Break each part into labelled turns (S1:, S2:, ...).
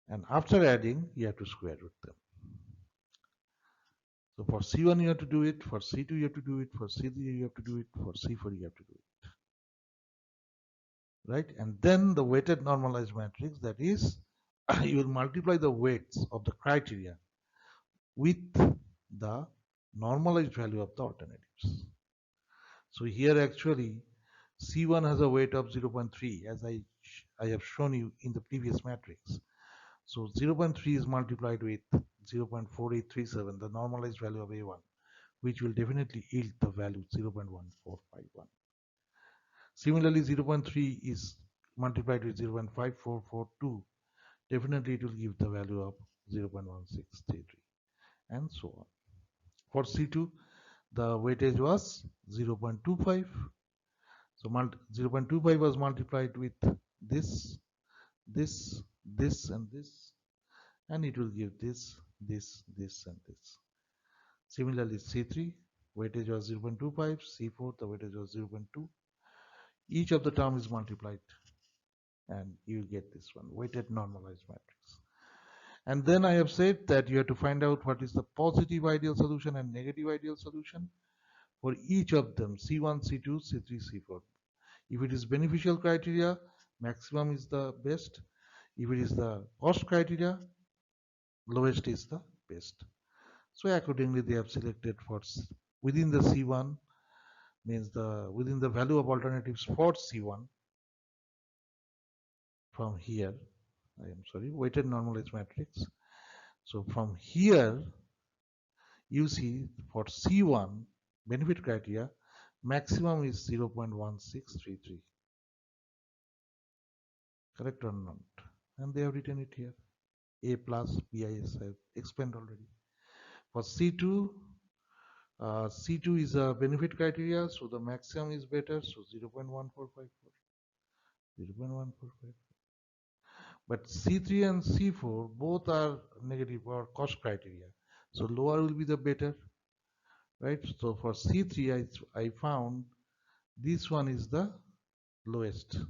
S1: and after adding you have to square root them. So for C1 you have to do it, for C2 you have to do it, for C3 you have to do it, for C4 you have to do it. Right? And then the weighted normalized matrix, that is, you will multiply the weights of the criteria with the normalized value of the alternatives. So here actually C1 has a weight of 0.3 as I have shown you in the previous matrix. So 0.3 is multiplied with 0.4837, the normalized value of A1, which will definitely yield the value 0.1451. Similarly, 0.3 is multiplied with 0.5442. Definitely it will give the value of 0.1633 and so on. For C2, the weightage was 0.25. So 0.25 was multiplied with this, and this, and it will give this, and this. Similarly, C3 weightage was 0.25, C4 the weightage was 0.2. Each of the term is multiplied and you get this one, weighted normalized matrix. And then I have said that you have to find out what is the positive ideal solution and negative ideal solution for each of them, C1, C2, C3, C4. If it is beneficial criteria, maximum is the best. If it is the cost criteria, lowest is the best. So accordingly they have selected for within the C1, means within the value of alternatives for C1 from here, weighted normalized matrix. So from here you see for C1 benefit criteria maximum is 0.1633. Correct or not? And they have written it here. A plus BIS I have explained already. For C2, C2 is a benefit criteria, so the maximum is better, so 0.1454. 0.1454. But C3 and C4 both are negative or cost criteria, so lower will be the better, right? So for C3 I found this one is the lowest,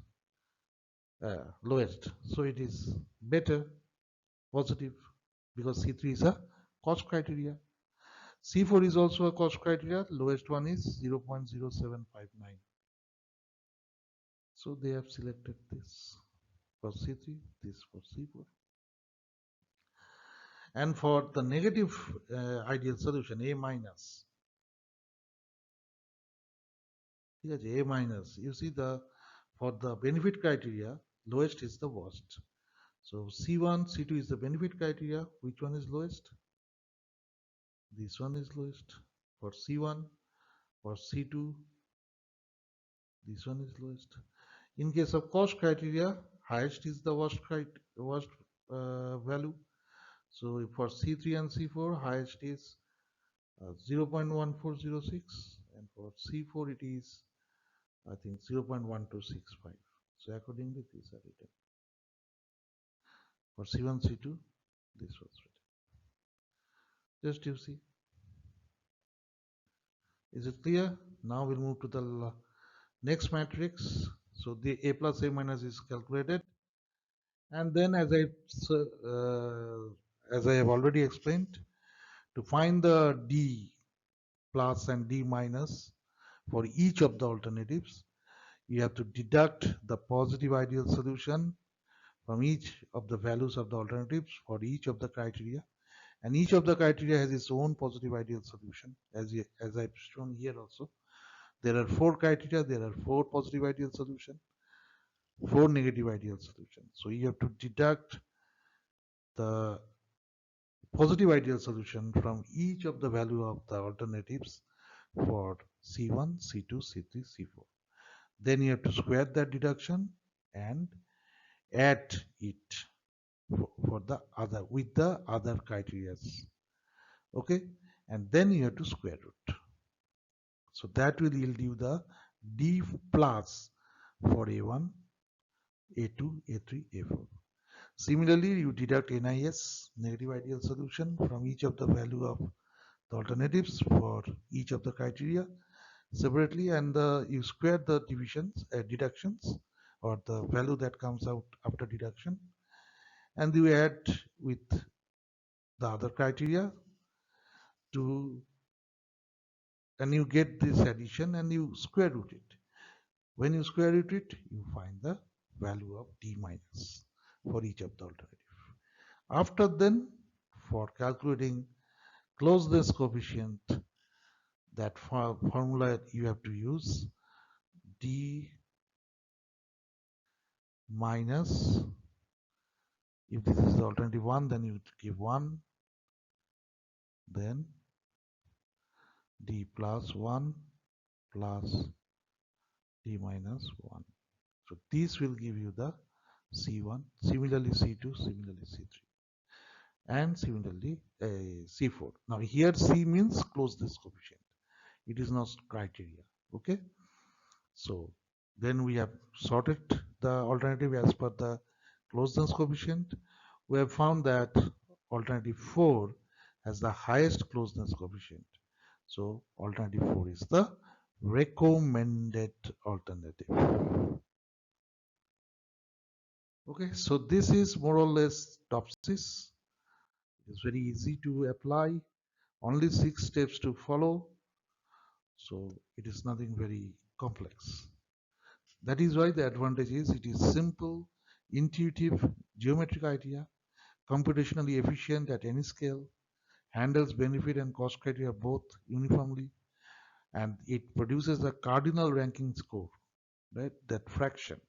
S1: so it is better, positive, because C3 is a cost criteria. C4 is also a cost criteria, lowest one is 0.0759. So they have selected this for C3, this for C4. And for the negative ideal solution, A minus, A minus, you see for the benefit criteria, lowest is the worst. So C1, C2 is the benefit criteria. Which one is lowest? This one is lowest. For C1, for C2, this one is lowest. In case of cost criteria, highest is the worst value. So for C3 and C4, highest is 0.1406, and for C4 it is, I think, 0.1265. So accordingly these are written. For C1, C2, this was written. Just you see. Is it clear? Now we'll move to the next matrix. So the A plus A minus is calculated, and then as I have already explained, to find the D plus and D minus for each of the alternatives, you have to deduct the positive ideal solution from each of the values of the alternatives for each of the criteria, and each of the criteria has its own positive ideal solution, as I've shown here also. There are 4 criteria, there are 4 positive ideal solution, 4 negative ideal solution. So you have to deduct the positive ideal solution from each of the value of the alternatives for C1, C2, C3, C4. Then you have to square that deduction and add it for the other with the other criteria. Okay, and then you have to square root. So that will yield you the D plus for A1, A2, A3, A4. Similarly, you deduct NIS, negative ideal solution, from each of the value of the alternatives for each of the criteria separately, and you square the deductions or the value that comes out after deduction, and you add with the other criteria to, and you get this addition and you square root it. When you square root it, you find the value of d minus for each of the alternative. After then, for calculating closeness coefficient, that formula you have to use d minus, if this is the alternative 1, then you give 1, then d plus 1 plus d minus 1. So this will give you the C1, similarly C2, similarly C3, and similarly C4. Now here C means closeness coefficient. It is not criteria. Okay. So then we have sorted the alternative as per the closeness coefficient. We have found that alternative 4 has the highest closeness coefficient. So alternative 4 is the recommended alternative. Okay, so this is more or less TOPSIS. It's very easy to apply, only 6 steps to follow. So it is nothing very complex. That is why the advantage is it is simple, intuitive, geometric idea, computationally efficient at any scale, handles benefit and cost criteria both uniformly, and it produces a cardinal ranking score, right? That fraction.